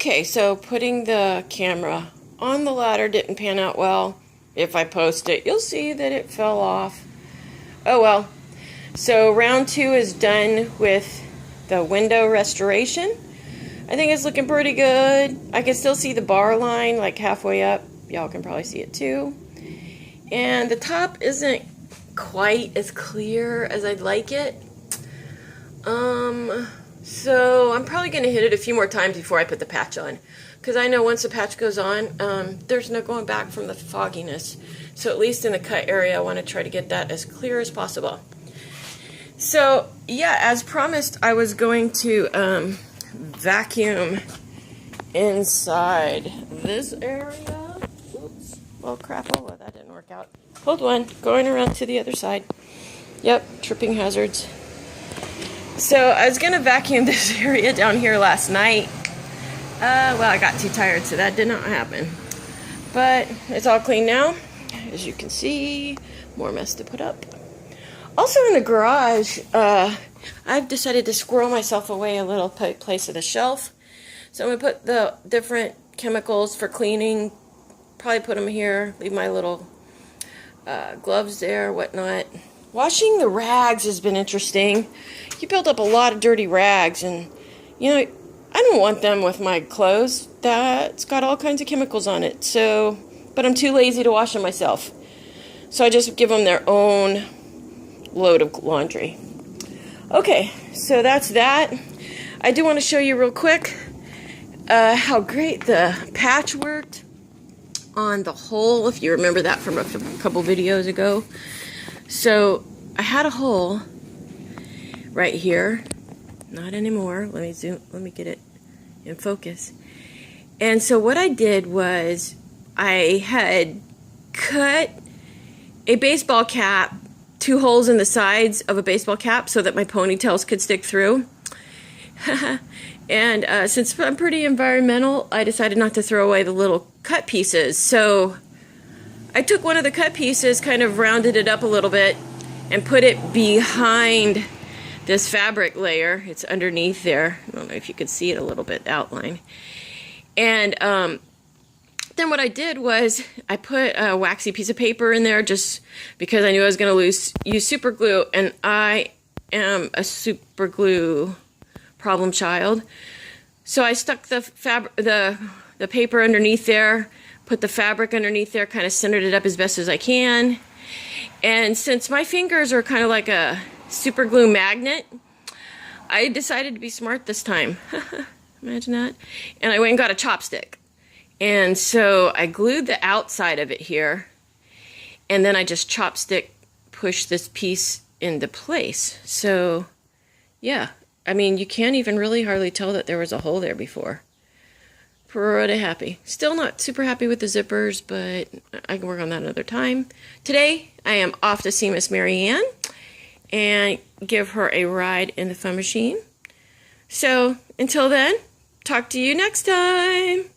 Okay, so putting the camera on the ladder didn't pan out well. If I post it, you'll see that it fell off. Oh well. So round 2 is done with the window restoration. I think it's looking pretty good. I can still see the bar line like halfway up. Y'all can probably see it too. And the top isn't quite as clear as I'd like it. So I'm probably going to hit it a few more times before I put the patch on. Because I know once the patch goes on, there's no going back from the fogginess. So at least in the cut area, I want to try to get that as clear as possible. So yeah, as promised, I was going to vacuum inside this area. Oops. Well, crap. Oh, well, that didn't work out. Hold on. Going around to the other side. Yep, tripping hazards. So I was going to vacuum this area down here last night. Well, I got too tired, so that did not happen. But it's all clean now. As you can see, more mess to put up. Also in the garage, I've decided to squirrel myself away a little place of the shelf. So I'm going to put the different chemicals for cleaning. Probably put them here. Leave my little gloves there, whatnot. Washing the rags has been interesting. You build up a lot of dirty rags, and you know, I don't want them with my clothes. That's got all kinds of chemicals on it. So, but I'm too lazy to wash them myself. So I just give them their own load of laundry. Okay, so that's that. I do want to show you real quick how great the patch worked on the hole, if you remember that from a couple videos ago. So I had a hole right here. Not anymore. Let me zoom. Let me get it in focus. And so what I did was I had cut a baseball cap, 2 holes in the sides of a baseball cap so that my ponytails could stick through. And since I'm pretty environmental, I decided not to throw away the little cut pieces. So I took one of the cut pieces, kind of rounded it up a little bit, and put it behind this fabric layer. It's underneath there. I don't know if you could see it a little bit outline. And then what I did was I put a waxy piece of paper in there just because I knew I was going to use super glue, and I am a super glue problem child. So I stuck the paper underneath there, put the fabric underneath there, kind of centered it up as best as I can. And since my fingers are kind of like a super glue magnet, I decided to be smart this time. Imagine that. And I went and got a chopstick. And so I glued the outside of it here, and then I just chopstick pushed this piece into place. So yeah, I mean, you can't even really hardly tell that there was a hole there before. Pretty happy. Still not super happy with the zippers, but I can work on that another time. Today, I am off to see Miss Mary Ann and give her a ride in the fun machine. So, until then, talk to you next time.